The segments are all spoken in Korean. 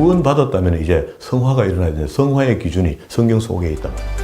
구원받았다면 이제 성화가 일어나야 되는데 성화의 기준이 성경 속에 있단 말이에요.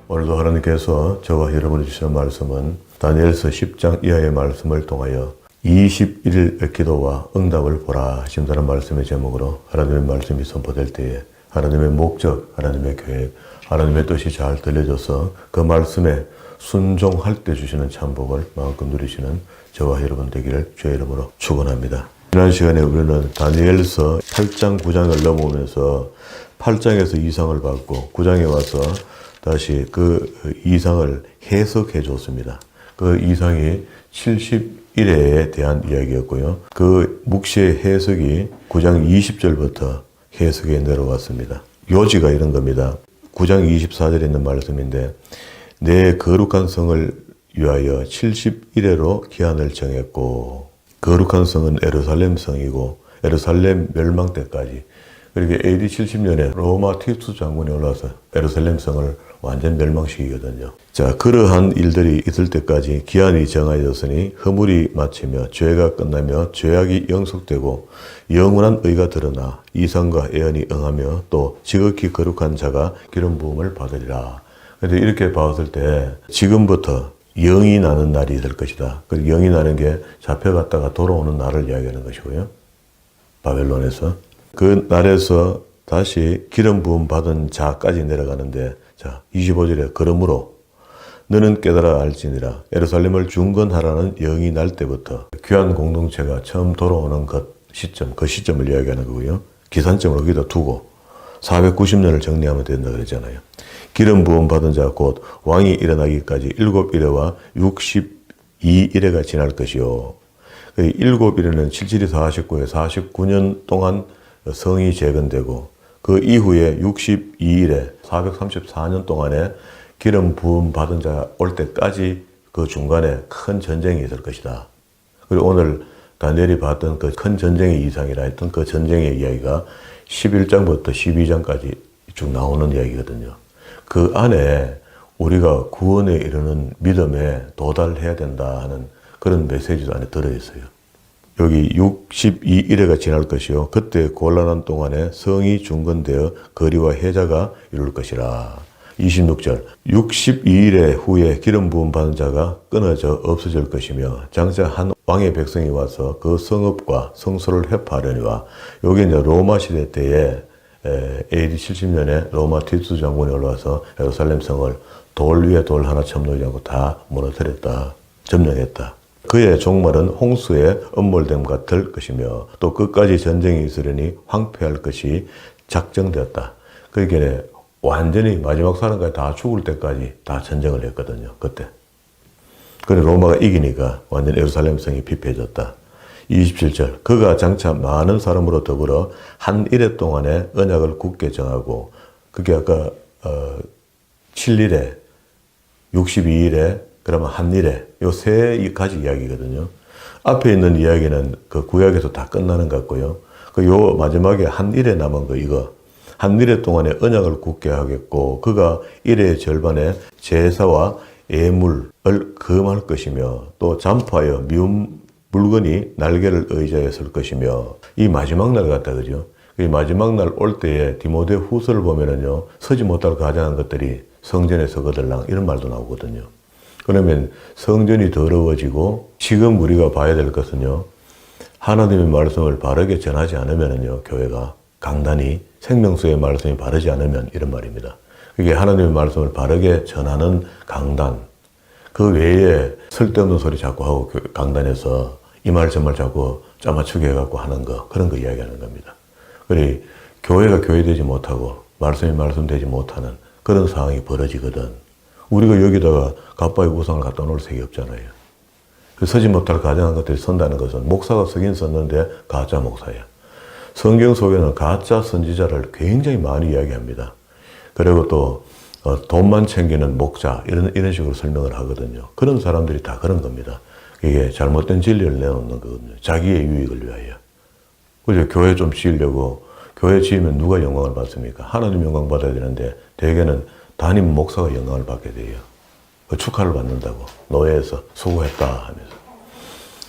오늘도 하나님께서 저와 여러분이 주시는 말씀은 다니엘서 10장 이하의 말씀을 통하여 21일 기도와 응답을 보라 하신다는 말씀의 제목으로 하나님의 말씀이 선포될 때에 하나님의 목적, 하나님의 계획, 하나님의 뜻이 잘 들려져서 그 말씀에 순종할 때 주시는 참복을 마음껏 누리시는 저와 여러분 되기를 주의 이름으로 축원합니다. 지난 시간에 우리는 다니엘서 8장 9장을 넘어오면서 8장에서 이상을 받고 9장에 와서 다시 그 이상을 해석해 줬습니다. 그 이상이 70일에 대한 이야기였고요. 그 묵시의 해석이 9장 20절부터 해석에 내려왔습니다. 요지가 이런 겁니다. 9장 24절에 있는 말씀인데 내 거룩한 성을 위하여 70일에로 기한을 정했고 거룩한 성은 예루살렘 성이고 예루살렘 멸망 때까지 그렇게 AD 70년에 로마 티투스 장군이 올라와서 예루살렘 성을 완전 멸망시키거든요. 자, 그러한 일들이 있을 때까지 기한이 정해졌으니 허물이 마치며 죄가 끝나며 죄악이 영속되고 영원한 의가 드러나 이상과 예언이 응하며 또 지극히 거룩한 자가 기름 부음을 받으리라. 그런데 이렇게 봤을 때 지금부터 영이 나는 날이 될 것이다. 그 영이 나는 게 잡혀갔다가 돌아오는 날을 이야기하는 것이고요. 바벨론에서. 그 날에서 다시 기름 부음 받은 자까지 내려가는데 자 25절에 그러므로 너는 깨달아 알지니라 예루살렘을 중건하라는 영이 날 때부터 귀한 공동체가 처음 돌아오는 그 시점을 이야기하는 거고요. 기산점을 여기다 두고 490년을 정리하면 된다 그랬잖아요. 기름 부음 받은 자 곧 왕이 일어나기까지 7일에와 62일에가 지날 것이요. 7일에는 77이 49에 49년 동안 성이 재건되고 그 이후에 62일에 434년 동안에 기름 부음 받은 자 올 때까지 그 중간에 큰 전쟁이 있을 것이다. 그리고 오늘 다니엘이 봤던 그 큰 전쟁의 이상이라 했던 그 전쟁의 이야기가 11장부터 12장까지 쭉 나오는 이야기거든요. 그 안에 우리가 구원에 이르는 믿음에 도달해야 된다 하는 그런 메시지도 안에 들어있어요. 여기 62일에가 지날 것이요. 그때 곤란한 동안에 성이 중건되어 거리와 해자가 이룰 것이라. 26절 62일에 후에 기름 부음 받은 자가 끊어져 없어질 것이며 장차 한 왕의 백성이 와서 그 성읍과 성소를 회파하려니와 여기 이제 로마 시대 때에 AD 70년에 로마 티투스 장군이 올라와서 예루살렘 성을 돌 위에 돌 하나 쳐놓지 않고 다 무너뜨렸다. 점령했다. 그의 종말은 홍수에 엄몰됨 같을 것이며 또 끝까지 전쟁이 있으려니 황폐할 것이 작정되었다. 그러니까 완전히 마지막 사람까지 다 죽을 때까지 다 전쟁을 했거든요. 그때. 그래 로마가 이기니까 완전 예루살렘 성이 피폐해졌다. 27절 그가 장차 많은 사람으로 더불어 한 일해 동안에 언약을 굳게 정하고 그게 아까 7일에 62일에 그러면 한 일에 요 세 가지 이야기거든요. 앞에 있는 이야기는 그 구약에서 다 끝나는 것 같고요. 그 요 마지막에 한 일에 남은 거 이거 한 일해 동안에 언약을 굳게 하겠고 그가 일의 절반에 제사와 예물을 금할 것이며 또 잠파하여 미운 물건이 날개를 의자에 설 것이며 이 마지막 날 같다 그죠? 이 마지막 날 올 때에 디모데 후서를 보면은요 서지 못할 가장한 것들이 성전에 서거들랑 이런 말도 나오거든요. 그러면 성전이 더러워지고 지금 우리가 봐야 될 것은요. 하나님의 말씀을 바르게 전하지 않으면요. 교회가 강단이 생명수의 말씀이 바르지 않으면 이런 말입니다. 그게 하나님의 말씀을 바르게 전하는 강단. 그 외에 쓸데없는 소리 자꾸 하고 강단에서 이 말 저 말 자꾸 짜맞추게 해갖고 하는 거 그런 거 이야기하는 겁니다. 그래 교회가 교회되지 못하고 말씀이 말씀되지 못하는 그런 상황이 벌어지거든. 우리가 여기다가 갑바의 우상을 갖다 놓을 색이 없잖아요. 그 서지 못할 가장한 것들이 선다는 것은 목사가 서긴 썼는데 가짜 목사야. 성경 속에는 가짜 선지자를 굉장히 많이 이야기합니다. 그리고 또 돈만 챙기는 목자 이런 식으로 설명을 하거든요. 그런 사람들이 다 그런 겁니다. 이게 잘못된 진리를 내놓는 거거든요. 자기의 유익을 위하여. 그죠? 교회 좀 지으려고 교회 지으면 누가 영광을 받습니까? 하나님 영광 받아야 되는데 대개는 담임 목사가 영광을 받게 돼요. 축하를 받는다고. 노예에서 수고했다 하면서.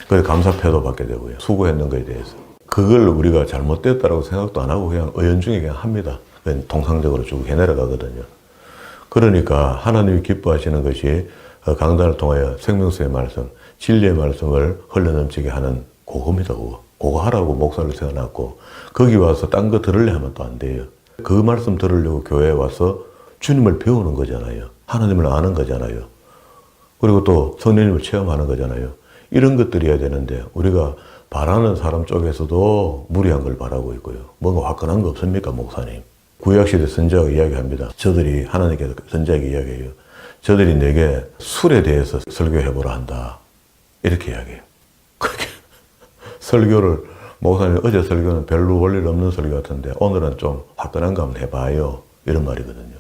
그래서 감사패도 받게 되고요. 수고했는 거에 대해서. 그걸 우리가 잘못됐다라고 생각도 안 하고 그냥 은연중에 그냥 합니다. 그냥 통상적으로 쭉 해내려가거든요. 그러니까 하나님이 기뻐하시는 것이 강단을 통하여 생명수의 말씀, 진리의 말씀을 흘러넘치게 하는 그겁니다. 그거 하라고 목사를 세워놨고 거기 와서 딴 거 들으려 하면 또 안 돼요. 그 말씀 들으려고 교회에 와서 주님을 배우는 거잖아요. 하나님을 아는 거잖아요. 그리고 또 성령님을 체험하는 거잖아요. 이런 것들이어야 되는데 우리가 바라는 사람 쪽에서도 무리한 걸 바라고 있고요. 뭔가 화끈한 거 없습니까, 목사님? 구약시대 선지자가 이야기합니다. 저들이 하나님께서 선지자에게 이야기해요. 저들이 내게 술에 대해서 설교해보라 한다. 이렇게 이야기해요. 그렇게 설교를 목사님 어제 설교는 별로 원리 없는 설교 같은데 오늘은 좀 화끈한 거 한번 해봐요. 이런 말이거든요.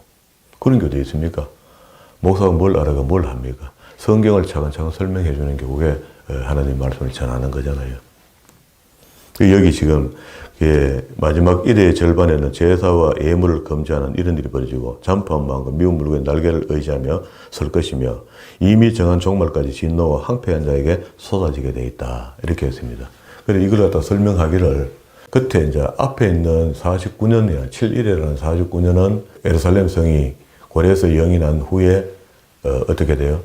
그런 교도 있습니까? 목사가 뭘 알아가 뭘 합니까? 성경을 차근차근 설명해 주는 게 그게 하나님 말씀을 전하는 거잖아요. 여기 지금 마지막 일의 절반에는 제사와 예물을 금지하는 이런 일이 벌어지고 잠파한 마음과 미운 물고기 날개를 의지하며 설 것이며 이미 정한 종말까지 진노와 항폐한 자에게 쏟아지게 돼 있다. 이렇게 했습니다. 그래서 이걸 갖다 설명하기를 끝에 이제 앞에 있는 49년이야. 7일이라는 49년은 예루살렘 성이 고레에서 영이 난 후에 어떻게 돼요?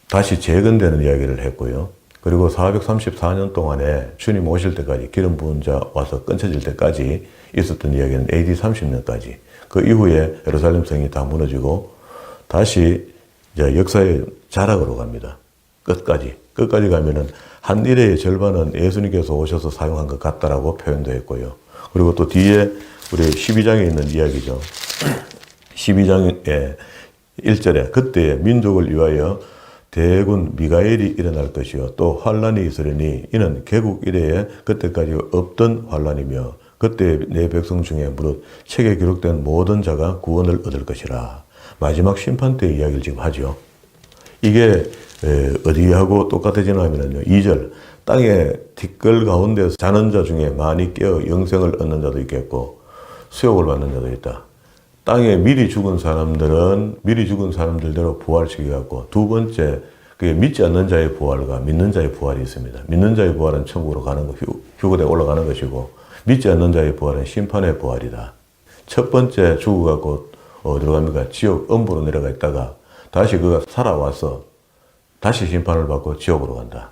다시 재건되는 이야기를 했고요. 그리고 434년 동안에 주님 오실 때까지 기름 부은 자 와서 끊쳐질 때까지 있었던 이야기는 AD 30년까지. 그 이후에 예루살렘 성이 다 무너지고 다시 이제 역사의 자락으로 갑니다. 끝까지 가면은 한 일의 절반은 예수님께서 오셔서 사용한 것 같다라고 표현도 했고요. 그리고 또 뒤에 우리 12장에 있는 이야기죠. 12장의 1절에 그때 민족을 위하여 대군 미가엘이 일어날 것이요 또 환란이 있으리니 이는 개국 이래에 그때까지 없던 환란이며 그때 내 백성 중에 무릇 책에 기록된 모든 자가 구원을 얻을 것이라. 마지막 심판 때 이야기를 지금 하죠. 이게 어디하고 똑같아지냐면요. 2절 땅에 티끌 가운데서 자는 자 중에 많이 깨어 영생을 얻는 자도 있겠고 수욕을 받는 자도 있다. 땅에 미리 죽은 사람들은 미리 죽은 사람들대로 부활시켜갖고 두 번째 그게 믿지 않는 자의 부활과 믿는 자의 부활이 있습니다. 믿는 자의 부활은 천국으로 가는 거, 휴거되어 올라가는 것이고 믿지 않는 자의 부활은 심판의 부활이다. 첫 번째 죽어갖고 어디로 갑니까? 지옥 음부로 내려가 있다가 다시 그가 살아와서 다시 심판을 받고 지옥으로 간다.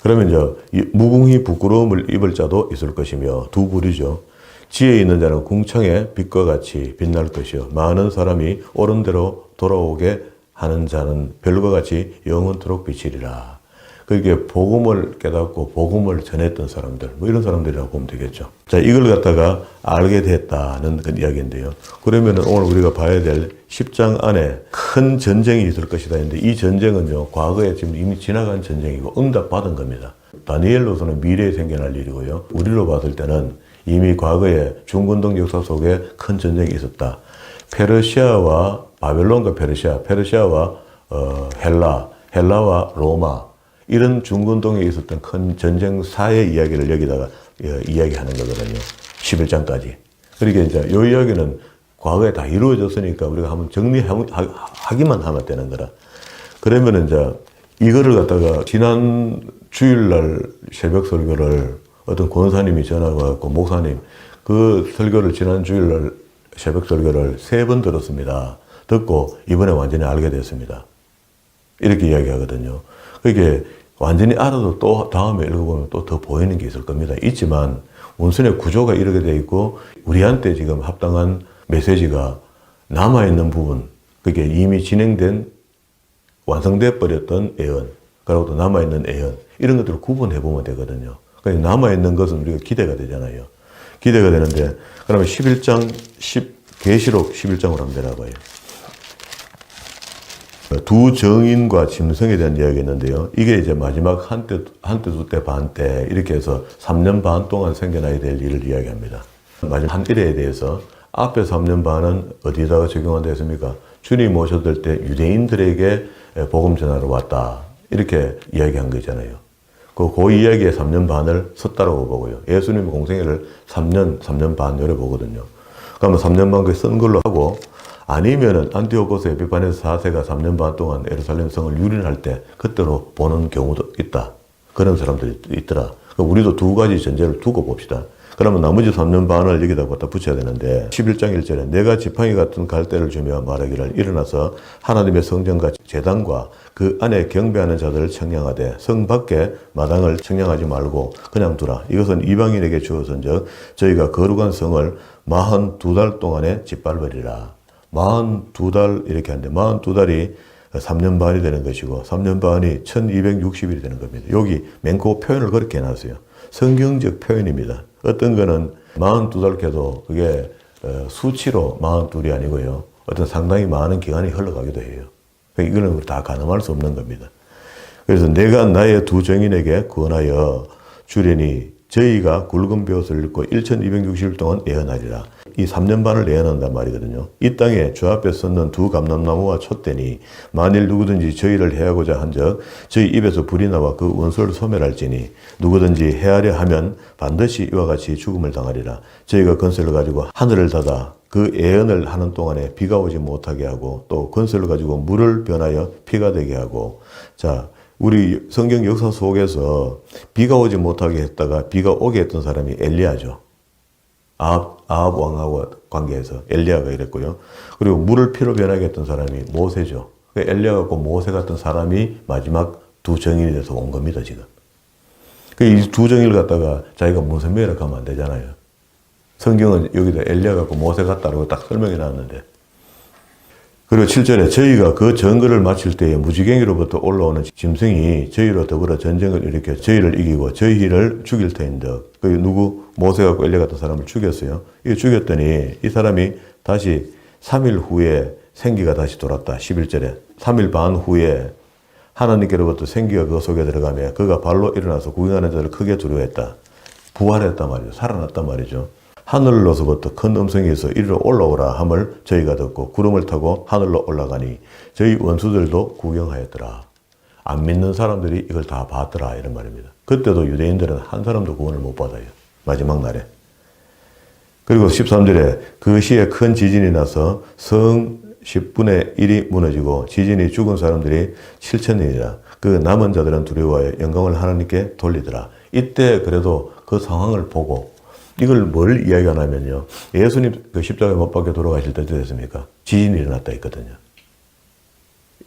그러면 이제 무궁히 부끄러움을 입을 자도 있을 것이며 두 부류죠. 지혜 있는 자는 궁창의 빛과 같이 빛날 것이요 많은 사람이 옳은 대로 돌아오게 하는 자는 별과 같이 영원토록 비치리라. 그게 복음을 깨닫고 복음을 전했던 사람들, 뭐 이런 사람들이라고 보면 되겠죠. 자, 이걸 갖다가 알게 됐다는 그 이야기인데요. 그러면 오늘 우리가 봐야 될 10장 안에 큰 전쟁이 있을 것이다 했는데 이 전쟁은요, 과거에 지금 이미 지나간 전쟁이고 응답받은 겁니다. 다니엘로서는 미래에 생겨날 일이고요. 우리로 봤을 때는 이미 과거에 중근동 역사 속에 큰 전쟁이 있었다. 페르시아와 바벨론과 페르시아와 헬라와 로마 이런 중근동에 있었던 큰 전쟁사의 이야기를 여기다가 이야기하는 거거든요. 11장까지. 그러니까 이제 이 이야기는 과거에 다 이루어졌으니까 우리가 한번 정리하기만 하면 되는 거라. 그러면 이제 이거를 갖다가 지난 주일날 새벽 설교를 어떤 권사님이 전화가 왔고 목사님 그 설교를 지난 주일날 새벽 설교를 3번 들었습니다. 듣고 이번에 완전히 알게 됐습니다. 이렇게 이야기하거든요. 그게 완전히 알아도 또 다음에 읽어보면 또 더 보이는 게 있을 겁니다. 있지만 원순의 구조가 이렇게 돼 있고 우리한테 지금 합당한 메시지가 남아있는 부분, 그게 이미 진행된 완성돼 버렸던 예언, 그리고 또 남아있는 예언 이런 것들을 구분해 보면 되거든요. 그러니까 남아있는 것은 우리가 기대가 되잖아요. 기대가 되는데 그러면 11장 계시록 11장으로 한번 내려봐요. 두 정인과 짐승에 대한 이야기가 있는데요. 이게 이제 마지막 한때, 두 때, 반 때 이렇게 해서 3년 반 동안 생겨나야 될 일을 이야기합니다. 마지막 한 일에 대해서 앞에 3년 반은 어디다가 적용한다 했습니까? 주님 오셨을 때 유대인들에게 복음 전하러 왔다. 이렇게 이야기한 거잖아요. 그 이야기에 3년 반을 썼다라고 보고요. 예수님 공생애를 3년 반 요래 보거든요. 그러면 3년 반 그 쓴 걸로 하고 아니면은 안티오코스 에피파네스 4세가 3년 반 동안 예루살렘 성을 유린할 때 그때로 보는 경우도 있다. 그런 사람들이 있더라. 우리도 두 가지 전제를 두고 봅시다. 그러면 나머지 3년 반을 여기다 갖다 붙여야 되는데 11장 1절에 내가 지팡이 같은 갈대를 주며 말하기를 일어나서 하나님의 성전과 제단과 그 안에 경배하는 자들을 청량하되 성 밖에 마당을 청량하지 말고 그냥 두라. 이것은 이방인에게 주어선즉 저희가 거룩한 성을 42달 동안에 짓밟으리라. 42달 이렇게 하는데 42달이 3년 반이 되는 것이고 3년 반이 1260일이 되는 겁니다. 여기 맹코 표현을 그렇게 해놨어요. 성경적 표현입니다. 어떤 거는 42달 켜도 그게 수치로 42이 아니고요. 어떤 상당히 많은 기간이 흘러가기도 해요. 이거는 다 가늠할 수 없는 겁니다. 그래서 내가 나의 두 정인에게 구원하여 주려니 저희가 굵은 벼옷을 입고 1260일 동안 예언하리라. 이 3년 반을 예언한단 말이거든요. 이 땅에 주 앞에 섰는 두 감람나무와 촛대니 만일 누구든지 저희를 해하고자 한즉 저희 입에서 불이 나와 그 원수를 소멸할지니 누구든지 해하려 하면 반드시 이와 같이 죽음을 당하리라. 저희가 건설을 가지고 하늘을 닫아 그 예언을 하는 동안에 비가 오지 못하게 하고 또 건설을 가지고 물을 변하여 피가 되게 하고 자 우리 성경 역사 속에서 비가 오지 못하게 했다가 비가 오게 했던 사람이 엘리야죠. 아합 왕하고 관계해서 엘리야가 이랬고요. 그리고 물을 피로 변하게 했던 사람이 모세죠. 엘리야 같고 모세 같은 사람이 마지막 두 정인이 돼서 온 겁니다, 지금. 이 두 정인을 갖다가 자기가 무슨 매력하면 안 되잖아요. 성경은 여기다 엘리야 같고 모세 같다라고 딱 설명이 나왔는데. 그리고 7절에 저희가 그 전거를 마칠 때에 무지갱이로부터 올라오는 짐승이 저희로 더불어 전쟁을 일으켜 저희를 이기고 저희를 죽일 터인데 그 누구 모세 같고 엘리야 같은 사람을 죽였어요. 이거 죽였더니 이 사람이 다시 3일 후에 생기가 다시 돌았다. 11절에 3일 반 후에 하나님께로부터 생기가 그 속에 들어가며 그가 발로 일어나서 구경하는 자를 크게 두려워했다. 부활했단 말이죠. 살아났단 말이죠. 하늘로서부터 큰 음성에서 이리로 올라오라 함을 저희가 듣고 구름을 타고 하늘로 올라가니 저희 원수들도 구경하였더라. 안 믿는 사람들이 이걸 다 봤더라 이런 말입니다. 그때도 유대인들은 한 사람도 구원을 못 받아요. 마지막 날에. 그리고 13절에 그 시에 큰 지진이 나서 성 10분의 1이 무너지고 지진이 죽은 사람들이 7천이니라. 그 남은 자들은 두려워하여 영광을 하나님께 돌리더라. 이때 그래도 그 상황을 보고 이걸 뭘 이야기하냐면요. 예수님 그 십자가에 못 박혀 돌아가실 때 됐습니까? 지진이 일어났다 했거든요.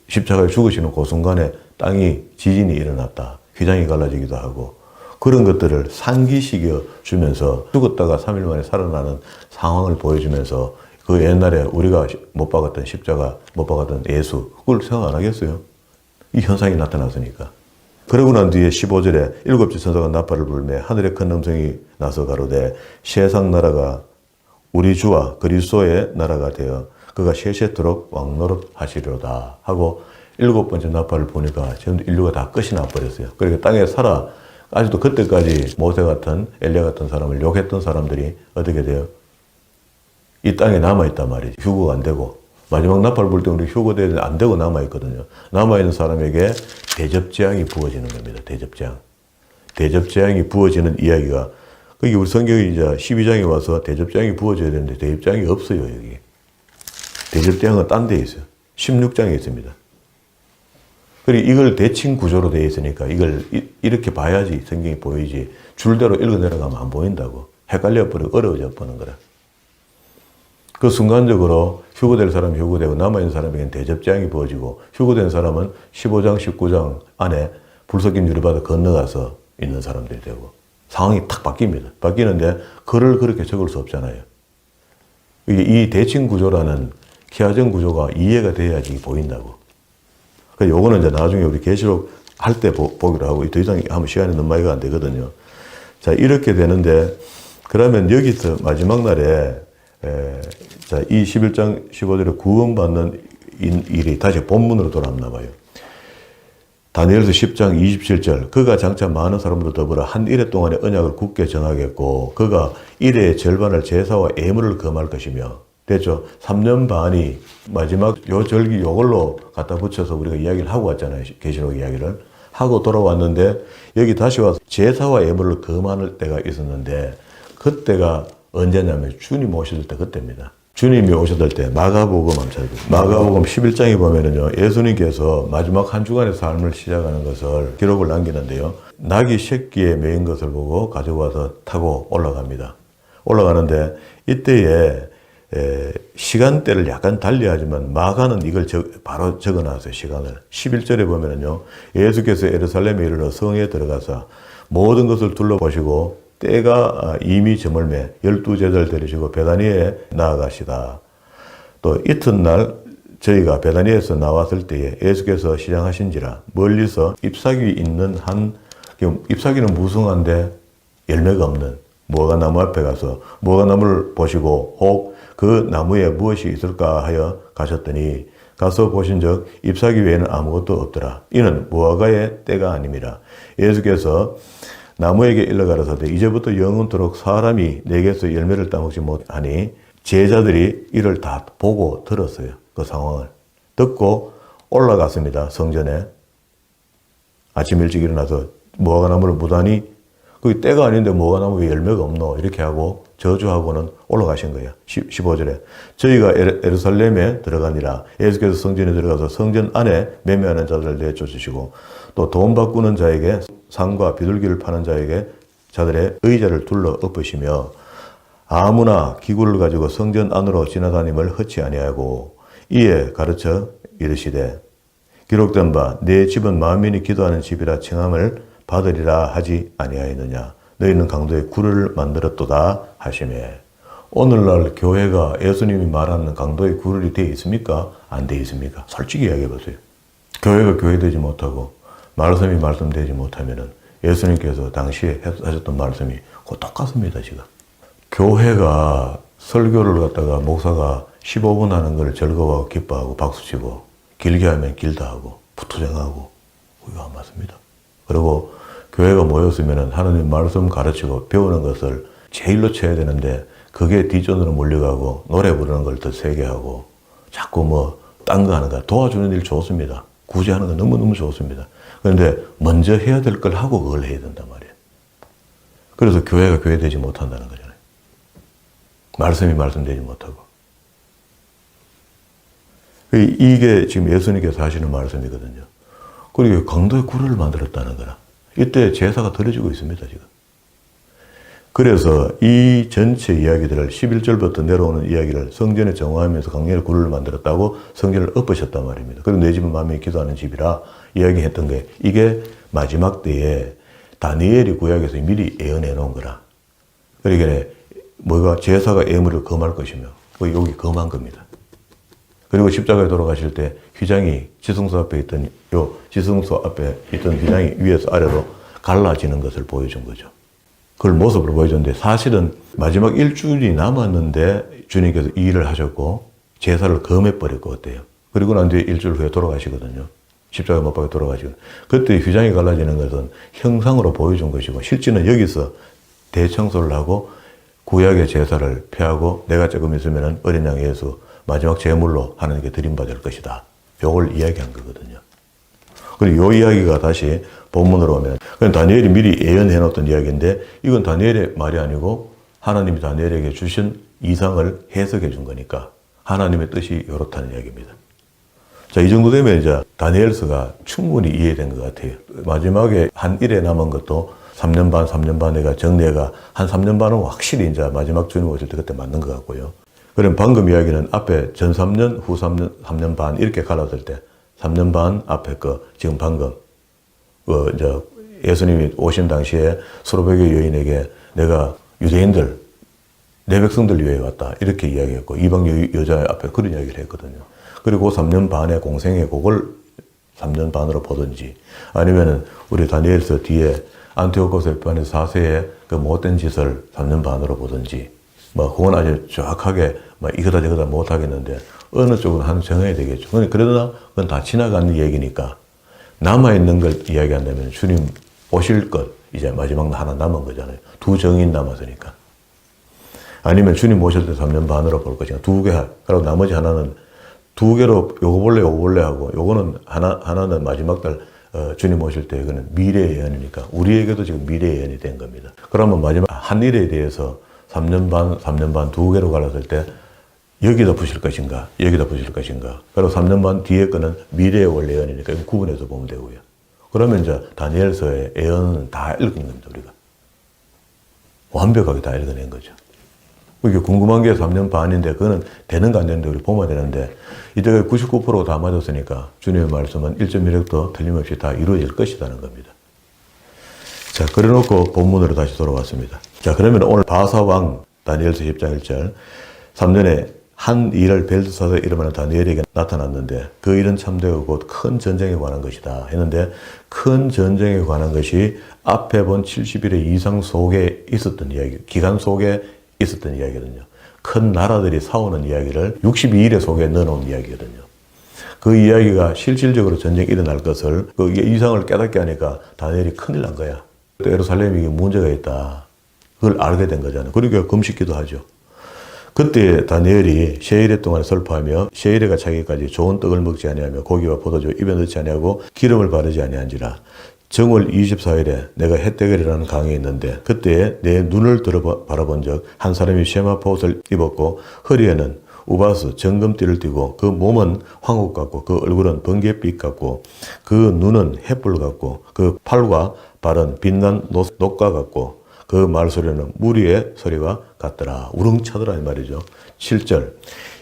십자가에 죽으시는 그 순간에 땅이 지진이 일어났다. 휘장이 갈라지기도 하고 그런 것들을 상기시켜 주면서 죽었다가 3일 만에 살아나는 상황을 보여주면서 그 옛날에 우리가 못 박았던 십자가, 못 박았던 예수 그걸 생각 안 하겠어요? 이 현상이 나타났으니까. 그러고 난 뒤에 15절에 일곱째 천사가 나팔을 불매 하늘에 큰 음성이 나서 가로되 세상 나라가 우리 주와 그리스도의 나라가 되어 그가 세세토록 왕노릇 하시리로다 하고 일곱 번째 나팔을 보니까 지금 인류가 다 끝이 나버렸어요. 그러니까 땅에 살아 아직도 그때까지 모세 같은 엘리야 같은 사람을 욕했던 사람들이 어떻게 돼요? 이 땅에 남아있단 말이죠. 휴거가 안 되고 마지막 나팔 불 때 우리 휴거되는데 안 되고 남아있거든요. 남아있는 사람에게 대접재앙이 부어지는 겁니다. 대접재앙. 대접재앙이 부어지는 이야기가 그게 우리 성경이 이제 12장에 와서 대접재앙이 부어져야 되는데 대접재앙이 없어요. 여기. 대접재앙은 딴 데 있어요. 16장에 있습니다. 그리고 이걸 대칭 구조로 되어 있으니까 이걸 이렇게 봐야지 성경이 보이지 줄대로 읽어 내려가면 안 보인다고. 헷갈려 버리고 어려워져 버리는 거라. 그 순간적으로 휴거될 사람이 휴거되고 남아있는 사람에게는 대접재앙이 부어지고 휴거된 사람은 15장, 19장 안에 불섞인 유리바다 건너가서 있는 사람들이 되고 상황이 탁 바뀝니다. 바뀌는데 글을 그렇게 적을 수 없잖아요. 이 대칭 구조라는 기하정 구조가 이해가 돼야지 보인다고. 그러니까 요거는 이제 나중에 우리 계시록 할 때 보기로 하고 더 이상 하면 시간이 너무 많이 안 되거든요. 자, 이렇게 되는데 그러면 여기서 마지막 날에 자, 이 11장 15절에 구원받는 일이 다시 본문으로 돌아왔나 봐요. 다니엘서 10장 27절 그가 장차 많은 사람으로 더불어 한 일해 동안의 언약을 굳게 정하겠고 그가 일해의 절반을 제사와 예물을 금할 것이며 됐죠. 3년 반이 마지막 요 절기 요걸로 갖다 붙여서 우리가 이야기를 하고 왔잖아요. 계시록 이야기를 하고 돌아왔는데 여기 다시 와서 제사와 예물을 금할 때가 있었는데 그때가 언제냐면 주님 오실 때 그때입니다. 주님이 오셨을 때 마가복음 한번 찾아보세요. 마가복음 11장에 보면은요, 예수님께서 마지막 한 주간의 삶을 시작하는 것을 기록을 남기는데요. 낙이 새끼에 메인 것을 보고 가지고 와서 타고 올라갑니다. 올라가는데 이때에 시간대를 약간 달리하지만 마가는 이걸 바로 적어놨어요. 시간을. 11절에 보면은요, 예수께서 예루살렘에 이르러 성에 들어가서 모든 것을 둘러보시고 때가 이미 저물매 12제자를 데리시고 베다니에 나아가시다. 또 이튿날 저희가 베다니에서 나왔을 때에 예수께서 시장하신지라 멀리서 잎사귀 있는 잎사귀는 무성한데 열매가 없는 무화과나무 앞에 가서 무화과나무를 보시고 혹 그 나무에 무엇이 있을까 하여 가셨더니 가서 보신즉 잎사귀 외에는 아무것도 없더라. 이는 무화과의 때가 아님이라. 예수께서 나무에게 일러 가라사대 이제부터 영원토록 사람이 내게서 열매를 따먹지 못하니 제자들이 이를 다 보고 들었어요. 그 상황을 듣고 올라갔습니다. 성전에 아침 일찍 일어나서 무화과나무를 무단히 그게 때가 아닌데 무화과나무 왜 열매가 없노 이렇게 하고 저주하고는 올라가신 거예요. 15절에 저희가 예루살렘에 들어가니라. 예수께서 성전에 들어가서 성전 안에 매매하는 자들을 내쫓으시고 또 돈 바꾸는 자에게 상과 비둘기를 파는 자들의 의자를 둘러 엎으시며 아무나 기구를 가지고 성전 안으로 지나다님을 허치 아니하고 이에 가르쳐 이르시되 기록된 바 내 집은 만민이 기도하는 집이라 칭함을 받으리라 하지 아니하였느냐. 너희는 강도의 굴을 만들었도다 하시매. 오늘날 교회가 예수님이 말하는 강도의 굴이 되어 있습니까? 안 되어 있습니까? 솔직히 이야기해 보세요. 교회가 교회되지 못하고 말씀이 말씀되지 못하면은 예수님께서 당시에 하셨던 말씀이 곧 똑같습니다, 지금. 교회가 설교를 갖다가 목사가 15분 하는 걸 즐거워하고 기뻐하고 박수치고 길게 하면 길다 하고 부투정하고 이거 안 맞습니다. 그리고 교회가 모였으면 하나님 말씀 가르치고 배우는 것을 제일로 쳐야 되는데 그게 뒷전으로 몰려가고 노래 부르는 걸 더 세게 하고 자꾸 딴 거 하는 거 도와주는 일 좋습니다. 구제하는 거 너무너무 좋습니다. 그런데 먼저 해야 될 걸 하고 그걸 해야 된단 말이에요. 그래서 교회가 교회되지 못한다는 거잖아요. 말씀이 말씀되지 못하고. 이게 지금 예수님께서 하시는 말씀이거든요. 그리고 강도의 굴을 만들었다는 거라. 이때 제사가 드려지고 있습니다, 지금. 그래서 이 전체 이야기들을 11절부터 내려오는 이야기를 성전에 정화하면서 강렬의 굴을 만들었다고 성전을 엎으셨단 말입니다. 그리고 내 집은 만민이 기도하는 집이라 이야기했던 게 이게 마지막 때에 다니엘이 구약에서 미리 예언해 놓은 거라. 그러니까 제사가 예물을 금할 것이며 여기 금한 겁니다. 그리고 십자가에 돌아가실 때 휘장이 지성소 앞에 있던 휘장이 위에서 아래로 갈라지는 것을 보여준 거죠. 그걸 모습으로 보여줬는데 사실은 마지막 일주일이 남았는데 주님께서 이 일을 하셨고 제사를 금해버렸고 어때요? 그리고 난 뒤에 일주일 후에 돌아가시거든요. 십자가 못 박혀 돌아가시거든요. 그때 휘장이 갈라지는 것은 형상으로 보여준 것이고 실제는 여기서 대청소를 하고 구약의 제사를 폐하고 내가 조금 있으면 어린 양 예수 마지막 제물로 하나님께 드림받을 것이다. 요걸 이야기한 거거든요. 그리고 이 이야기가 다시 본문으로 오면 그건 다니엘이 미리 예언해 놓았던 이야기인데 이건 다니엘의 말이 아니고 하나님이 다니엘에게 주신 이상을 해석해 준 거니까 하나님의 뜻이 이렇다는 이야기입니다. 자, 이 정도 되면 이제 다니엘서가 충분히 이해된 것 같아요. 마지막에 한 일에 남은 것도 3년 반 내가 정리해가 한 3년 반은 확실히 이제 마지막 주님 오실 때 그때 맞는 것 같고요. 그럼 방금 이야기는 앞에 전 3년, 후 3년 반 이렇게 갈랐을 때 3년 반 앞에 거 지금 방금 이제 예수님이 오신 당시에 수로백의 여인에게 내가 유대인들 내 백성들 위해 왔다 이렇게 이야기했고 이방 여자 앞에 그런 이야기를 했거든요. 그리고 3년 반의 공생의 곡을 3년 반으로 보든지 아니면은 우리 다니엘서 뒤에 안티오코스 에피파네스 4세의 그 못된 짓을 3년 반으로 보든지 그건 아주 정확하게 이거다 저거다 못 하겠는데 어느 쪽으로 하나 정해야 되겠죠. 그러나 그건 다 지나가는 얘기니까 남아있는 걸 이야기한다면 주님 오실 것 이제 마지막 하나 남은 거잖아요. 두 정인 남았으니까. 아니면 주님 오실 때 3년 반으로 볼 것인가. 두 개, 그리고 나머지 하나는 두 개로 요거 볼래 하고 요거는 하나는 마지막 달 주님 오실 때 이거는 미래의 예언이니까 우리에게도 지금 미래의 예언이 된 겁니다. 그러면 마지막 한 일에 대해서 3년 반 두 개로 갈랐을 때 여기다 부실 것인가, 여기다 부실 것인가. 그리고 3년 반 뒤에 거는 미래의 원래 예언이니까 구분해서 보면 되고요. 그러면 이제 다니엘서의 예언은 다 읽은 겁니다, 우리가. 완벽하게 다 읽어낸 거죠. 이게 궁금한 게 3년 반인데 그거는 되는가 안 되는데 우리 보면 되는데 이때 99%가 다 맞았으니까 주님의 말씀은 1.1획도 틀림없이 다 이루어질 것이라는 겁니다. 자, 그래 놓고 본문으로 다시 돌아왔습니다. 자, 그러면 오늘 바사왕 다니엘서 10장 1절 3년에 한 일을 벨드사다 이름하는 다니엘에게 나타났는데 그 일은 참되고 곧 큰 전쟁에 관한 것이다 했는데 큰 전쟁에 관한 것이 앞에 본 70일의 이상 속에 있었던 이야기, 기간 속에 있었던 이야기거든요. 큰 나라들이 싸우는 이야기를 62일의 속에 넣어놓은 이야기거든요. 그 이야기가 실질적으로 전쟁이 일어날 것을 그 이상을 깨닫게 하니까 다니엘이 큰일 난 거야. 또 예루살렘이 문제가 있다. 그걸 알게 된 거잖아요. 그러니까 금식기도 하죠. 그때 다니엘이 세일에 동안 설파하며 세일에가 차기까지 좋은 떡을 먹지 아니하며 고기와 포도주 입에 넣지 아니하고 기름을 바르지 아니한지라. 정월 24일에 내가 헷대결이라는 강이 있는데 그때 내 눈을 들어 바라본 적 한 사람이 세마포 옷을 입었고 허리에는 우바스 정금띠를 띠고 그 몸은 황옥 같고 그 얼굴은 번갯빛 같고 그 눈은 햇불 같고 그 팔과 발은 빛난 녹과 같고 그 말소리는 무리의 소리가 같더라. 우렁차더라 이 말이죠. 7절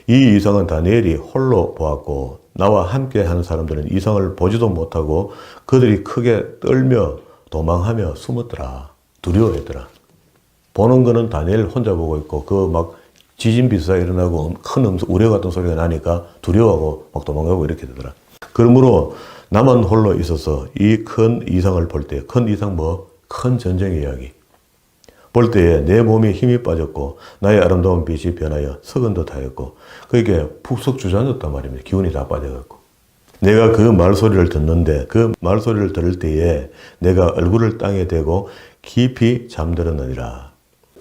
이 이상은 다니엘이 홀로 보았고 나와 함께 하는 사람들은 이상을 보지도 못하고 그들이 크게 떨며 도망하며 숨었더라. 두려워했더라. 보는 거는 다니엘 혼자 보고 있고 그 막 지진 비슷하게 일어나고 큰 우려 같은 소리가 나니까 두려워하고 막 도망가고 이렇게 되더라. 그러므로 나만 홀로 있어서 이 큰 이상을 볼 때, 큰 이상 뭐? 큰 전쟁의 이야기. 볼 때에 내 몸에 힘이 빠졌고 나의 아름다운 빛이 변하여 석은 듯 하였고 그게 푹석 주저앉았단 말입니다. 기운이 다 빠져갖고. 내가 그 말소리를 듣는데 그 말소리를 들을 때에 내가 얼굴을 땅에 대고 깊이 잠들었느니라.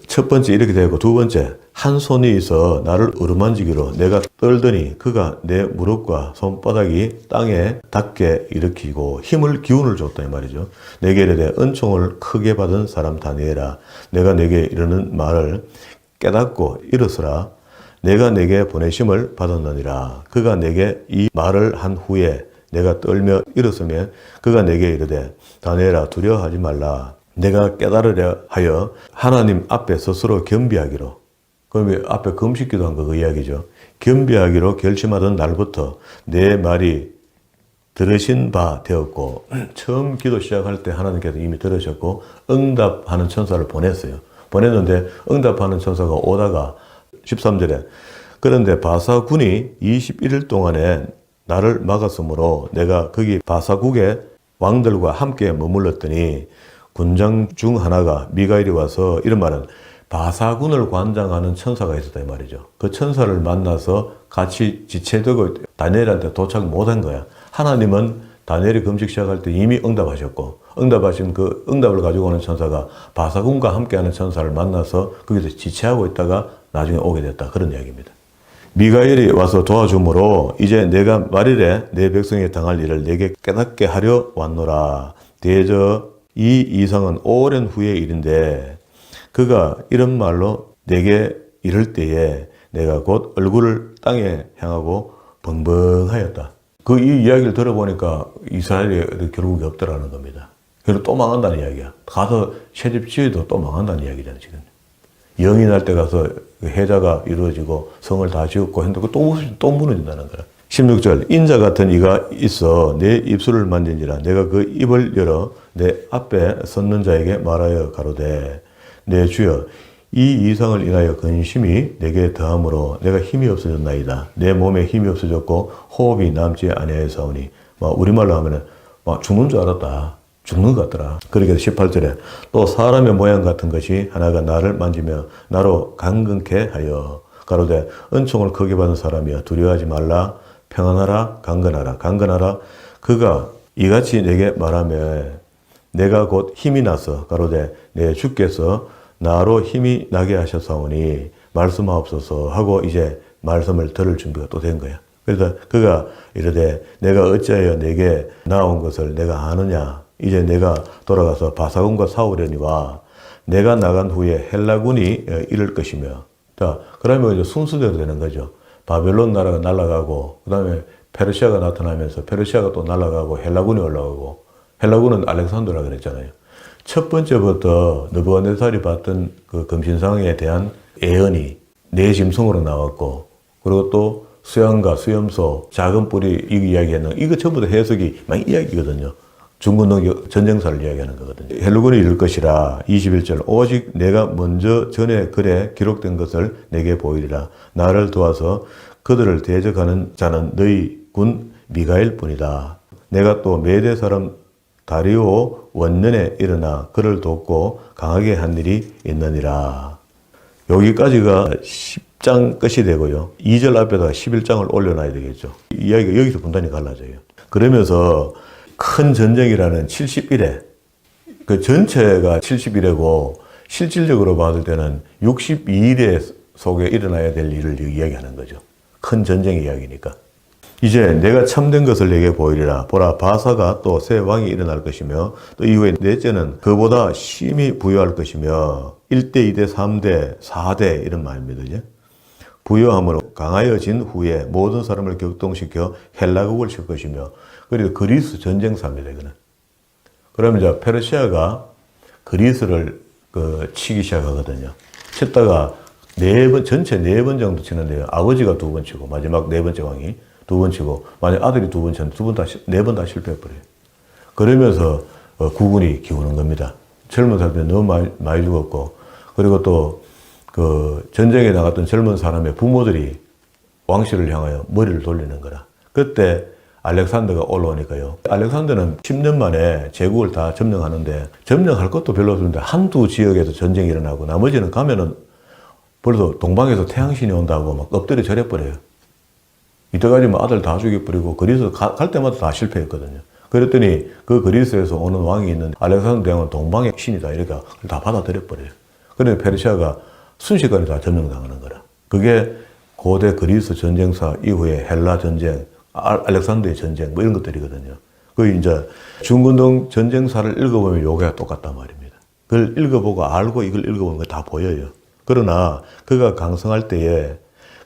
첫 번째 이렇게 되고 두 번째 한 손이 있어 나를 어루만지기로 내가 떨더니 그가 내 무릎과 손바닥이 땅에 닿게 일으키고 기운을 줬다 이 말이죠. 내게 이르되 은총을 크게 받은 사람 다니엘아 내가 내게 이르는 말을 깨닫고 일어서라. 내가 내게 보내심을 받았느니라. 그가 내게 이 말을 한 후에 내가 떨며 일어서면 그가 내게 이르되 다니엘아 두려워하지 말라. 내가 깨달으려 하여 하나님 앞에 스스로 겸비하기로. 그러면 앞에 금식기도 한 거 그 이야기죠. 겸비하기로 결심하던 날부터 내 말이 들으신 바 되었고 처음 기도 시작할 때 하나님께서 이미 들으셨고 응답하는 천사를 보냈어요. 보냈는데 응답하는 천사가 오다가 13절에 그런데 바사군이 21일 동안에 나를 막았으므로 내가 거기 바사국의 왕들과 함께 머물렀더니 군장 중 하나가 미가엘이 와서 이런 말은 바사군을 관장하는 천사가 있었다 이 말이죠. 그 천사를 만나서 같이 지체되고 다니엘한테 도착 못한 거야. 하나님은 다니엘이 금식 시작할 때 이미 응답하셨고 응답하신 그 응답을 가지고 오는 천사가 바사군과 함께하는 천사를 만나서 거기서 지체하고 있다가 나중에 오게 됐다. 그런 이야기입니다. 미가엘이 와서 도와주므로 이제 내가 말일에 내 백성이 당할 일을 내게 깨닫게 하려 왔노라. 대저 이 이상은 오랜 후의 일인데 그가 이런 말로 내게 이를 때에 내가 곧 얼굴을 땅에 향하고 벙벙하였다. 그 이 이야기를 들어보니까 이스라엘이 결국이 없더라는 겁니다. 그리고 또 망한다는 이야기야. 가서 새집 지어도 또 망한다는 이야기잖아요, 지금. 영이 날 때 가서 해자가 이루어지고 성을 다 지었고 했는데 또 무너진다는 거야. 16절 인자 같은 이가 있어 내 입술을 만진지라 내가 그 입을 열어 내 앞에 섰는 자에게 말하여 가로되 내 주여 이 이상을 인하여 근심이 내게 더함으로 내가 힘이 없어졌나이다. 내 몸에 힘이 없어졌고 호흡이 남지 아니하였사오니 우리말로 하면은 죽는 줄 알았다. 죽는 것 같더라. 그러니까 18절에 또 사람의 모양 같은 것이 하나가 나를 만지며 나로 강건케 하여 가로되 은총을 크게 받은 사람이여 두려워하지 말라. 평안하라 강건하라 그가 이같이 내게 말하며 내가 곧 힘이 나서 가로되 내 주께서 나로 힘이 나게 하셨사오니 말씀하옵소서 하고 이제 말씀을 들을 준비가 또 된 거야. 그래서 그가 이르되 내가 어찌하여 내게 나온 것을 내가 아느냐. 이제 내가 돌아가서 바사군과 싸우려니와 내가 나간 후에 헬라군이 이를 것이며 자 그러면 이제 순서대로 되는 거죠. 바벨론 나라가 날아가고 그 다음에 페르시아가 나타나면서 페르시아가 또 날아가고 헬라군이 올라오고 헬라군은 알렉산더라 그랬잖아요. 첫 번째부터 느부갓네살이 봤던 그 금신상에 대한 예언이 네 짐승으로 나왔고 그리고 또 수양과 수염소, 작은 뿔이 이 이야기하는 이거 전부 다 해석이 막 이야기거든요. 중근동 전쟁사를 이야기하는 거거든요. 헬라군이 이룰 것이라 21절 오직 내가 먼저 전에 글에 기록된 것을 내게 보이리라. 나를 도와서 그들을 대적하는 자는 너희 군 미가엘 뿐이다. 내가 또 메대 사람 다리오 원년에 일어나 그를 돕고 강하게 한 일이 있느니라. 여기까지가 10장 끝이 되고요. 2절 앞에다가 11장을 올려놔야 되겠죠. 이야기가 여기서 분단이 갈라져요. 그러면서 큰 전쟁이라는 71회, 그 전체가 71회고 실질적으로 봤을 때는 62일에 속에 일어나야 될 일을 이야기하는 거죠. 큰 전쟁 이야기니까. 이제 내가 참된 것을 내게 보이리라. 보라, 바사가 또 새 왕이 일어날 것이며 또 이후에 넷째는 그보다 심히 부유할 것이며 1대, 2대, 3대, 4대 이런 말입니다. 이제. 부유함으로 강하여진 후에 모든 사람을 격동시켜 헬라국을 칠 것이며 그리고 그리스 전쟁사입니다. 이거는. 그러면 이제 페르시아가 그리스를 치기 시작하거든요. 쳤다가 전체 4번 정도 치는데요. 아버지가 2번 치고 마지막 4번째 왕이 2번 치고 만약 아들이 2번 쳤는데 4번 다 실패해버려요. 그러면서 국군이 기우는 겁니다. 젊은 사람들이 너무 많이 죽었고 그리고 또 그 전쟁에 나갔던 젊은 사람의 부모들이 왕실을 향하여 머리를 돌리는 거라. 그때 알렉산더가 올라오니까요. 알렉산더는 10년 만에 제국을 다 점령하는데 점령할 것도 별로 없는데 한두 지역에서 전쟁이 일어나고 나머지는 가면은 벌써 동방에서 태양신이 온다고 막 엎드려 절해버려요. 이때까지 뭐 아들 다 죽여버리고 그리스 갈 때마다 다 실패했거든요. 그랬더니 그 그리스에서 오는 왕이 있는 알렉산더 대왕은 동방의 신이다. 이러니까 다 받아들여버려요. 그래서 페르시아가 순식간에 다 점령당하는 거라. 그게 고대 그리스 전쟁사 이후에 헬라 전쟁, 알렉산더의 전쟁 뭐 이런 것들이거든요. 그 이제 중근동 전쟁사를 읽어보면 요게 똑같단 말입니다. 그걸 읽어보고 알고 이걸 읽어보면 다 보여요. 그러나 그가 강성할 때에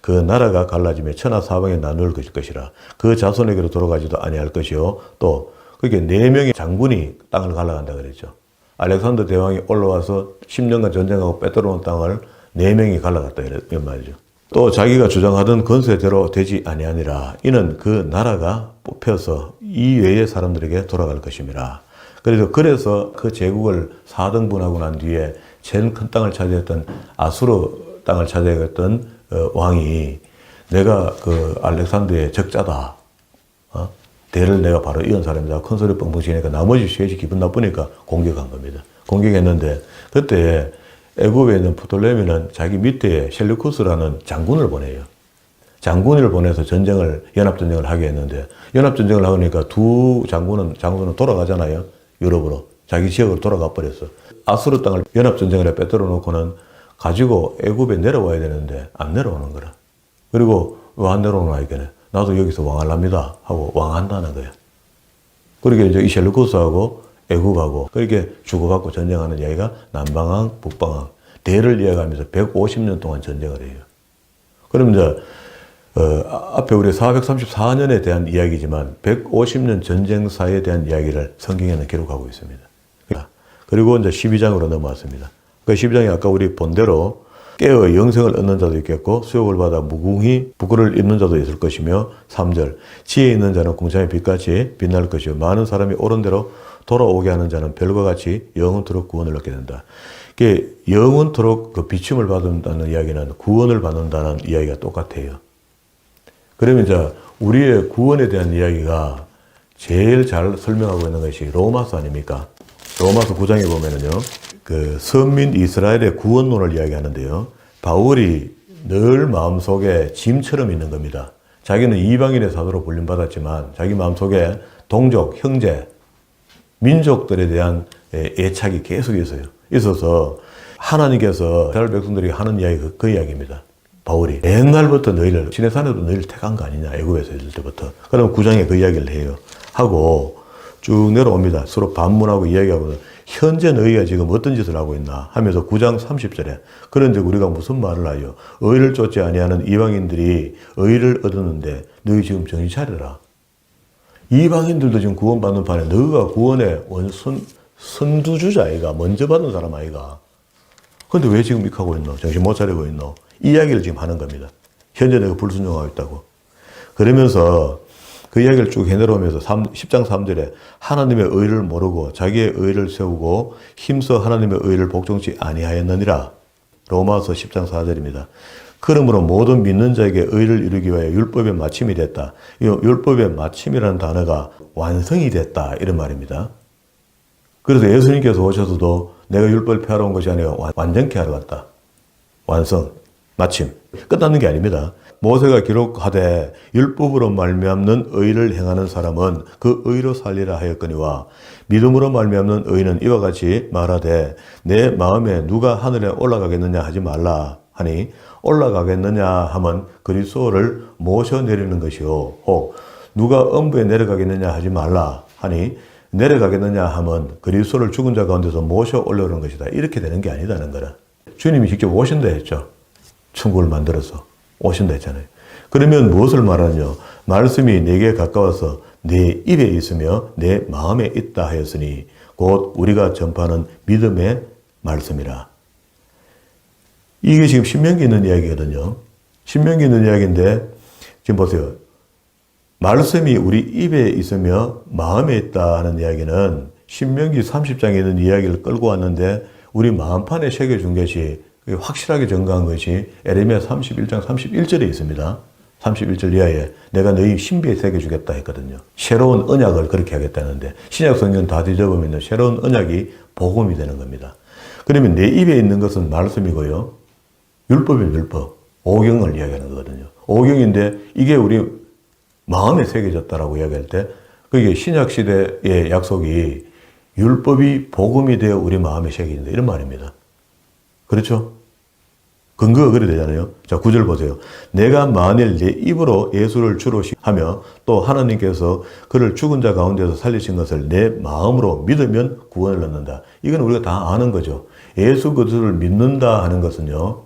그 나라가 갈라지며 천하 사방에 나눌 것이라. 그 자손에게로 돌아가지도 아니할 것이요. 또 그게 4명의 장군이 땅을 갈라간다 그랬죠. 알렉산더 대왕이 올라와서 10년간 전쟁하고 빼들어온 땅을 4명이 갈라갔다 이런 말이죠. 또 자기가 주장하던 건세대로 되지 아니하니라. 이는 그 나라가 뽑혀서 이외의 사람들에게 돌아갈 것임이라. 그래서 그 제국을 4등분하고 난 뒤에 제일 큰 땅을 차지했던 아수르 땅을 차지했던 왕이 내가 그 알렉산더의 적자다. 대를 내가 바로 이은 사람이다. 큰 소리 뻥뻥 치니까 나머지 셋이 기분 나쁘니까 공격한 겁니다. 공격했는데 그때 애굽에 있는 프톨레미는 자기 밑에 셀루쿠스라는 장군을 보내요. 장군을 보내서 연합전쟁을 하게 했는데 연합전쟁을 하니까 두 장군은 돌아가잖아요. 유럽으로. 자기 지역으로 돌아가 버렸어. 아수르 땅을 연합전쟁을 빼들어 놓고는 가지고 애굽에 내려와야 되는데 안 내려오는 거라. 그리고 왜 안 내려오나 이게는 나도 여기서 왕할랍니다 하고 왕한다는 거야. 그렇게 이제 이 셀루쿠스하고 애굽하고 그렇게 주고받고 전쟁하는 이야기가 남방왕, 북방왕 대를 이어가면서 150년 동안 전쟁을 해요. 그럼 이제 앞에 우리 434년에 대한 이야기지만 150년 전쟁사에 대한 이야기를 성경에는 기록하고 있습니다. 그리고 이제 12장으로 넘어왔습니다. 그 12장이 아까 우리 본 대로 깨어 영생을 얻는 자도 있겠고 수욕을 받아 무궁히 부끄를 입는 자도 있을 것이며 3절 지혜 있는 자는 궁창의 빛같이 빛날 것이요 많은 사람이 옳은 대로 돌아오게 하는 자는 별과 같이 영원토록 구원을 얻게 된다. 이게 영원토록 그 비춤을 받는다는 이야기는 구원을 받는다는 이야기가 똑같아요. 그러면 이제 우리의 구원에 대한 이야기가 제일 잘 설명하고 있는 것이 로마서 아닙니까? 로마서 9장에 보면은요, 그 선민 이스라엘의 구원론을 이야기하는데요. 바울이 늘 마음속에 짐처럼 있는 겁니다. 자기는 이방인의 사도로 불림받았지만 자기 마음속에 동족, 형제, 민족들에 대한 애착이 계속 있어서 하나님께서 이스라엘 백성들이 하는 이야기 그 이야기입니다. 바울이 옛날부터 너희를 시내산에도 너희를 택한 거 아니냐, 애굽에서 있을 때부터. 그럼 9장에 그 이야기를 해요. 하고 쭉 내려옵니다. 서로 반문하고 이야기하고 현재 너희가 지금 어떤 짓을 하고 있나 하면서 9장 30절에 그런데 우리가 무슨 말을 하여 의를 쫓지 아니하는 이방인들이 의를 얻었는데 너희 지금 정신 차려라. 이방인들도 지금 구원받는 판에 너희가 구원의 선두주자 아이가 먼저 받은 사람 아이가. 근데 왜 지금 이렇게 하고 있노? 정신 못 차리고 있노? 이 이야기를 지금 하는 겁니다. 현재 내가 불순종하고 있다고. 그러면서 그 이야기를 쭉 해내려오면서 10장 3절에 하나님의 의를 모르고 자기의 의를 세우고 힘써 하나님의 의를 복종치 아니하였느니라. 로마서 10장 4절입니다. 그러므로 모든 믿는 자에게 의를 이루기 위하여 율법의 마침이 됐다. 이 율법의 마침이라는 단어가 완성이 됐다 이런 말입니다. 그래서 예수님께서 오셔서도 내가 율법을 폐하러 온 것이 아니라 완전케 하러 왔다. 완성, 마침. 끝나는 게 아닙니다. 모세가 기록하되 율법으로 말미암는 의를 행하는 사람은 그 의로 살리라 하였거니와 믿음으로 말미암는 의는 이와 같이 말하되 내 마음에 누가 하늘에 올라가겠느냐 하지 말라 하니 올라가겠느냐 하면 그리스도를 모셔 내리는 것이요 혹 누가 음부에 내려가겠느냐 하지 말라 하니 내려가겠느냐 하면 그리스도를 죽은 자 가운데서 모셔 올려오는 것이다. 이렇게 되는 게 아니다는 거라. 주님이 직접 오신다 했죠. 천국을 만들어서 오신다 했잖아요. 그러면 무엇을 말하느냐? 말씀이 내게 가까워서 내 입에 있으며 내 마음에 있다 하였으니 곧 우리가 전파하는 믿음의 말씀이라. 이게 지금 신명기 있는 이야기거든요. 신명기 있는 이야기인데 지금 보세요. 말씀이 우리 입에 있으며 마음에 있다 하는 이야기는 신명기 30장에 있는 이야기를 끌고 왔는데 우리 마음판에 새겨준 것이 확실하게 증거한 것이 에레미야 31장 31절에 있습니다. 31절 이하에 내가 너희 신비에 새겨주겠다 했거든요. 새로운 언약을 그렇게 하겠다는데 신약 성경 다 뒤져보면 새로운 언약이 복음이 되는 겁니다. 그러면 내 입에 있는 것은 말씀이고요. 율법이 율법, 오경을 이야기하는 거거든요. 오경인데 이게 우리 마음에 새겨졌다라고 이야기할 때 그게 신약 시대의 약속이 율법이 복음이 되어 우리 마음에 새겨진다 이런 말입니다. 그렇죠? 근거가 그래 되잖아요. 자, 9절 보세요. 내가 만일 내 입으로 예수를 주로 하며 또 하나님께서 그를 죽은 자 가운데서 살리신 것을 내 마음으로 믿으면 구원을 얻는다. 이건 우리가 다 아는 거죠. 예수 그리스도를 믿는다 하는 것은요.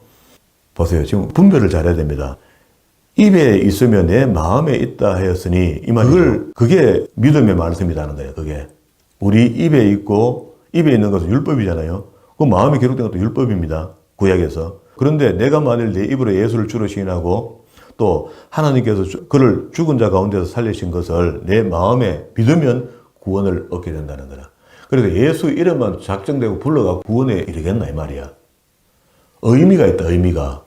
보세요. 지금 분별을 잘해야 됩니다. 입에 있으며 내 마음에 있다 하였으니 이 말이 그게 믿음의 말씀이라는 거예요. 그게 우리 입에 있고 입에 있는 것은 율법이잖아요. 그 마음에 기록된 것도 율법입니다. 구약에서. 그런데 내가 만일 내 입으로 예수를 주로 시인하고 또 하나님께서 그를 죽은 자 가운데서 살리신 것을 내 마음에 믿으면 구원을 얻게 된다는 거라. 그래서 예수 이름만 작정되고 불러가 구원에 이르겠나 이 말이야. 의미가 있다. 의미가.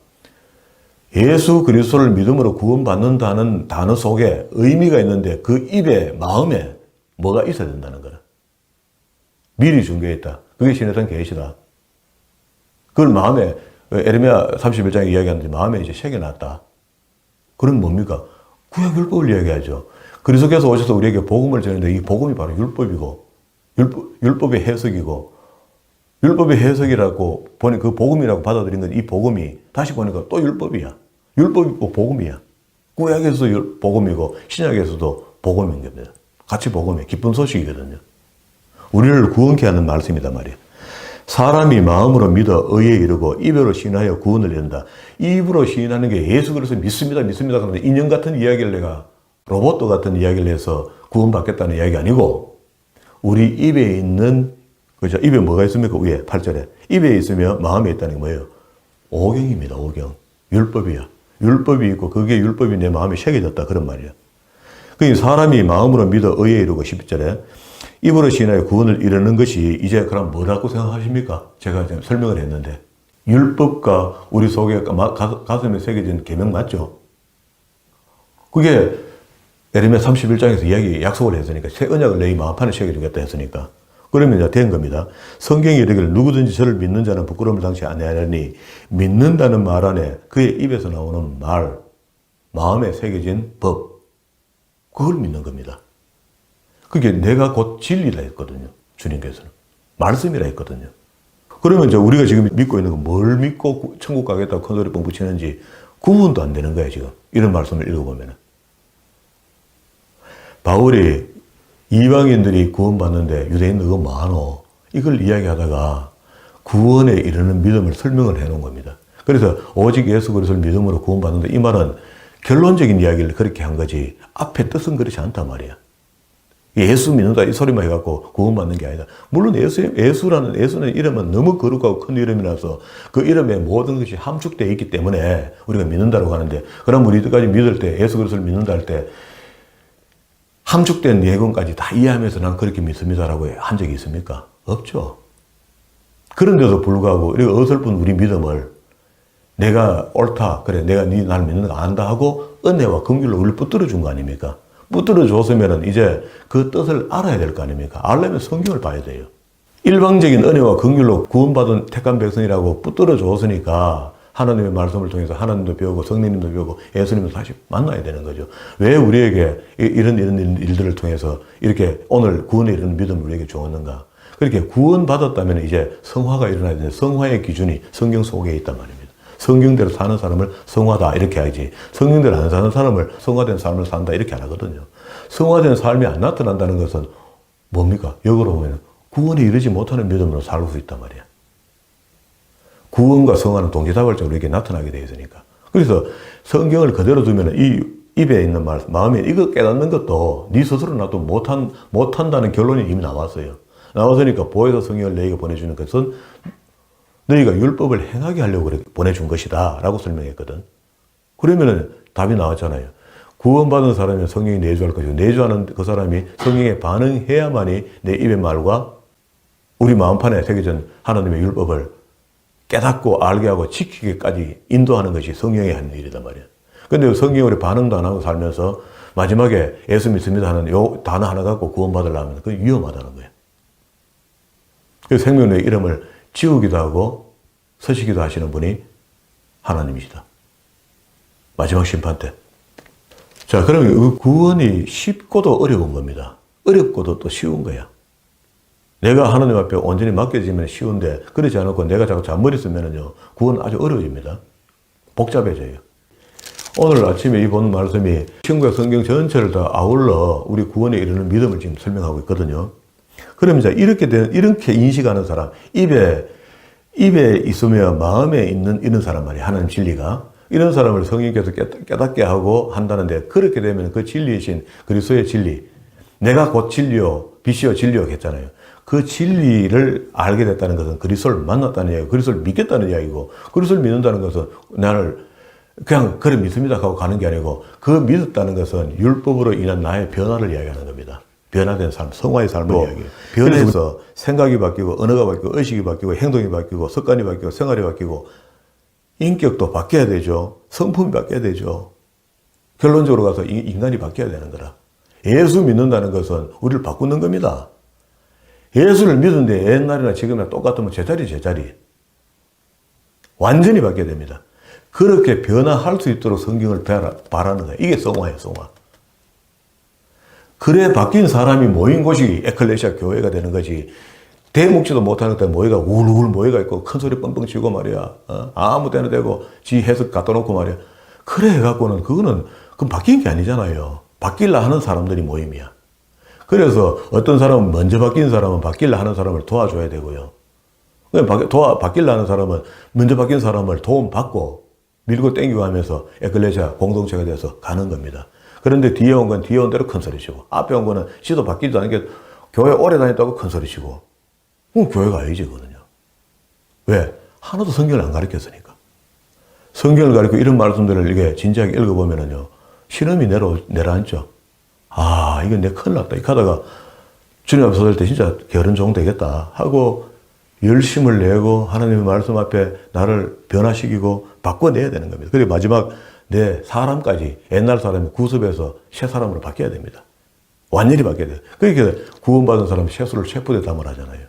예수 그리스도를 믿음으로 구원받는다는 단어 속에 의미가 있는데 그 입에 마음에 뭐가 있어야 된다는 거라. 미리 준비해 있다. 그게 신해상 계시다. 그걸 마음에 에레미야 31장에 이야기하는데 마음에 이제 새겨놨다. 그럼 뭡니까? 구약 율법을 이야기하죠. 그리스도께서 오셔서 우리에게 복음을 전했는데 이 복음이 바로 율법이고 율법의 해석이고 율법의 해석이라고 보니 그 복음이라고 받아들인 건 이 복음이 다시 보니까 또 율법이야. 율법이고 복음이야. 구약에서도 복음이고 신약에서도 복음인 겁니다. 같이 복음이에요. 기쁜 소식이거든요. 우리를 구원케 하는 말씀이다 말이에요. 사람이 마음으로 믿어 의에 이르고 입으로 시인하여 구원을 이룬다. 입으로 시인하는 게 예수 그리스도 믿습니다. 그런데 인형 같은 이야기를 내가 로봇 같은 이야기를 해서 구원받겠다는 이야기 아니고 우리 입에 있는 그죠? 입에 뭐가 있습니까? 위에 8절에 입에 있으며 마음에 있다는 게 뭐예요? 오경입니다. 오경. 율법이야. 율법이 있고 그게 율법이 내 마음에 새겨졌다 그런 말이야. 그 사람이 마음으로 믿어 의에 이르고 10절에 입으로 시인하여 구원을 이루는 것이 이제 그럼 뭐라고 생각하십니까? 제가 지금 설명을 했는데 율법과 우리 속에 가슴에 새겨진 계명 맞죠? 그게 에레미야 31장에서 이야기 약속을 했으니까 새 언약을 내 마음판에 새겨주겠다 했으니까 그러면 이제 된 겁니다. 성경이 이르기를 누구든지 저를 믿는 자는 부끄러움을 당치 아니하리니 믿는다는 말 안에 그의 입에서 나오는 말, 마음에 새겨진 법 그걸 믿는 겁니다. 그게 내가 곧 진리라 했거든요. 주님께서는. 말씀이라 했거든요. 그러면 이제 우리가 지금 믿고 있는 건 뭘 믿고 천국 가겠다고 큰소리 뻥 붙이는지 구분도 안 되는 거예요, 지금. 이런 말씀을 읽어보면. 바울이 이방인들이 구원받는데 유대인들 그거 많어. 이걸 이야기하다가 구원에 이르는 믿음을 설명을 해놓은 겁니다. 그래서 오직 예수 그리스도를 믿음으로 구원받는다. 이 말은 결론적인 이야기를 그렇게 한 거지 앞에 뜻은 그렇지 않단 말이야. 예수 믿는다 이 소리만 해갖고 구원받는 게 아니다. 물론 예수는 이름은 너무 거룩하고 큰 이름이라서 그 이름에 모든 것이 함축되어 있기 때문에 우리가 믿는다고 하는데, 그럼 우리까지 믿을 때 예수 그리스도를 믿는다 할 때 함축된 내용까지 다 이해하면서 난 그렇게 믿습니다라고 한 적이 있습니까? 없죠. 그런데도 불구하고 우리가 어설픈 우리 믿음을 내가 옳다, 그래 내가 날 믿는 거 안다 하고 은혜와 긍휼로 우리를 붙들어 준 거 아닙니까? 붙들어 줬으면 이제 그 뜻을 알아야 될 거 아닙니까? 알려면 성경을 봐야 돼요. 일방적인 은혜와 긍휼로 구원받은 택한 백성이라고 붙들어 줬으니까 하나님의 말씀을 통해서 하나님도 배우고 성령님도 배우고 예수님도 다시 만나야 되는 거죠. 왜 우리에게 이런 일들을 통해서 이렇게 오늘 구원에 이르는 믿음을 우리에게 주었는가? 그렇게 구원받았다면 이제 성화가 일어나야 되는데 성화의 기준이 성경 속에 있단 말입니다. 성경대로 사는 사람을 성화다 이렇게 하지, 성경대로 안 사는 사람을 성화된 삶을 산다 이렇게 안 하거든요. 성화된 삶이 안 나타난다는 것은 뭡니까? 역으로 보면 구원에 이르지 못하는 믿음으로 살고 수 있단 말이야. 구원과 성화는 동시다발적으로 이렇게 나타나게 되어 있으니까. 그래서 성경을 그대로 두면 이 입에 있는 말, 마음에 이거 깨닫는 것도 네 스스로 나도 못한다는 결론이 이미 나왔어요. 나왔으니까 보혜사 성경을 너희가 보내주는 것은 너희가 율법을 행하게 하려고 보내준 것이다 라고 설명했거든. 그러면은 답이 나왔잖아요. 구원받은 사람이 성령이 내주할 것이고 내주하는 그 사람이 성령에 반응해야만이 내 입의 말과 우리 마음판에 새겨진 하나님의 율법을 깨닫고 알게 하고 지키기까지 인도하는 것이 성령이 하는 일이단 말이야. 근데 성경으로 반응도 안 하고 살면서 마지막에 예수 믿습니다 하는 요 단어 하나 갖고 구원받으려면 그건 위험하다는 거야. 그 생명의 이름을 지우기도 하고 서시기도 하시는 분이 하나님이시다. 마지막 심판 때. 자, 그러면 그 구원이 쉽고도 어려운 겁니다. 어렵고도 또 쉬운 거야. 내가 하나님 앞에 온전히 맡겨지면 쉬운데 그렇지 않고 내가 자꾸 잔머리 쓰면은요 구원 아주 어려워집니다. 복잡해져요. 오늘 아침에 이 본 말씀이 신구약 성경 전체를 다 아울러 우리 구원에 이르는 믿음을 지금 설명하고 있거든요. 그럼 이제 이렇게 인식하는 사람, 입에 있으며 마음에 있는 이런 사람 말이야. 하나님 진리가. 이런 사람을 성령께서 깨닫게 하고 한다는데, 그렇게 되면 그 진리이신 그리스도의 진리, 내가 곧 진리요 빛이요 진리요 했잖아요. 그 진리를 알게 됐다는 것은 그리스도를 만났다는 이야기고 그리스도를 믿겠다는 이야기고, 그리스도를 믿는다는 것은 나를 그냥 그래 믿습니다 하고 가는 게 아니고, 그 믿었다는 것은 율법으로 인한 나의 변화를 이야기하는 겁니다. 변화된 삶, 성화의 삶을 이야기해요. 변해서 생각이 바뀌고 언어가 바뀌고 의식이 바뀌고 행동이 바뀌고 습관이 바뀌고 생활이 바뀌고 인격도 바뀌어야 되죠. 성품이 바뀌어야 되죠. 결론적으로 가서 인간이 바뀌어야 되는 거라. 예수 믿는다는 것은 우리를 바꾸는 겁니다. 예수를 믿는데 옛날이나 지금이나 똑같으면 제자리. 완전히 바뀌어야 됩니다. 그렇게 변화할 수 있도록 성경을 바라는 거예요. 이게 성화예요, 성화. 그래 바뀐 사람이 모인 곳이 에클레시아 교회가 되는 거지. 대묵지도 못하는 데 모여가 울울 모여가 있고 큰 소리 뻥뻥 치고 말이야. 아무 때나 되고 지 해석 갖다 놓고 말이야. 그래 해갖고는 그건 바뀐 게 아니잖아요. 바뀌려 하는 사람들이 모임이야. 그래서 어떤 사람은 먼저 바뀐 사람은 바뀌려 하는 사람을 도와줘야 되고요. 바뀌려 하는 사람은 먼저 바뀐 사람을 도움받고 밀고 땡기고 하면서 에클레시아 공동체가 돼서 가는 겁니다. 그런데 뒤에 온 건 뒤에 온 대로 큰 소리 치고, 앞에 온 거는 지도 바뀌지도 않은 게 교회 오래 다녔다고 큰 소리 치고, 교회가 아니지, 그거는요. 왜? 하나도 성경을 안 가르쳤으니까. 성경을 가르치고 이런 말씀들을 이게 진지하게 읽어보면은요, 신음이 내려앉죠. 아, 이건 내 큰일 났다. 이렇게 하다가 주님 앞에 설 때 진짜 게으른 종 되겠다 하고 열심을 내고 하나님의 말씀 앞에 나를 변화시키고 바꿔내야 되는 겁니다. 그리고 마지막 내 사람까지 옛날 사람이 구습해서 새 사람으로 바뀌어야 됩니다. 완전히 바뀌어야 돼요. 그러니까 구원받은 사람 세수를 셰프대 담을 하잖아요.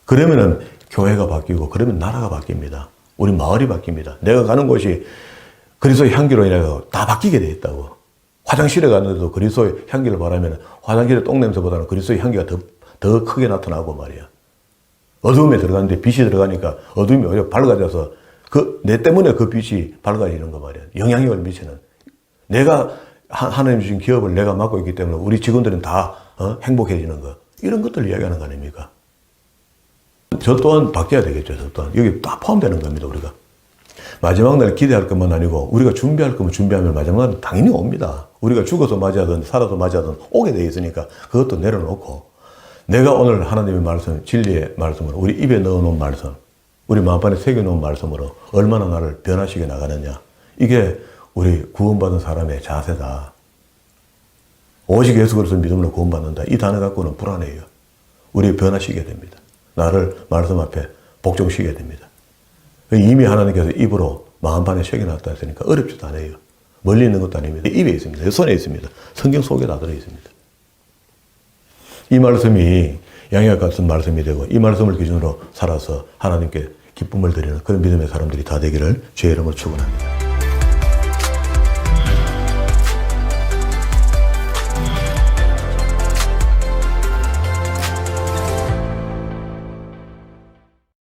그러면은 교회가 바뀌고 그러면 나라가 바뀝니다. 우리 마을이 바뀝니다. 내가 가는 곳이 그리스도의 향기로 인해서 다 바뀌게 돼 있다고. 화장실에 갔는데도 그리스도의 향기를 바라면 화장실의 똥냄새보다는 그리스도의 향기가 더 크게 나타나고 말이야. 어두움에 들어갔는데 빛이 들어가니까 어두움이 오히려 밝아져서 내 때문에 그 빛이 밝아지는 거 말이야. 영향력을 미치는. 내가 하나님 주신 기업을 내가 맡고 있기 때문에 우리 직원들은 다 행복해지는 거. 이런 것들 이야기하는 거 아닙니까? 저 또한 바뀌어야 되겠죠. 저 또한. 여기 딱 포함되는 겁니다. 우리가. 마지막 날 기대할 것만 아니고 우리가 준비할 거면 준비하면 마지막 날은 당연히 옵니다. 우리가 죽어서 맞이하든 살아서 맞이하든 오게 돼 있으니까 그것도 내려놓고 내가 오늘 하나님의 말씀, 진리의 말씀으로 우리 입에 넣어놓은 말씀, 우리 마음판에 새겨놓은 말씀으로 얼마나 나를 변화시켜 나가느냐. 이게 우리 구원받은 사람의 자세다. 오직 예수 그리스도 믿음으로 구원받는다. 이 단어 갖고는 불안해요. 우리 변화시키게 됩니다. 나를 말씀 앞에 복종시키게 됩니다. 이미 하나님께서 입으로 마음판에 새겨놨다 했으니까 어렵지도 않아요. 멀리 있는 것도 아닙니다. 입에 있습니다. 손에 있습니다. 성경 속에 다 들어있습니다. 이 말씀이 양약 같은 말씀이 되고 이 말씀을 기준으로 살아서 하나님께 기쁨을 드리는 그런 믿음의 사람들이 다 되기를 주의 이름으로 축원합니다.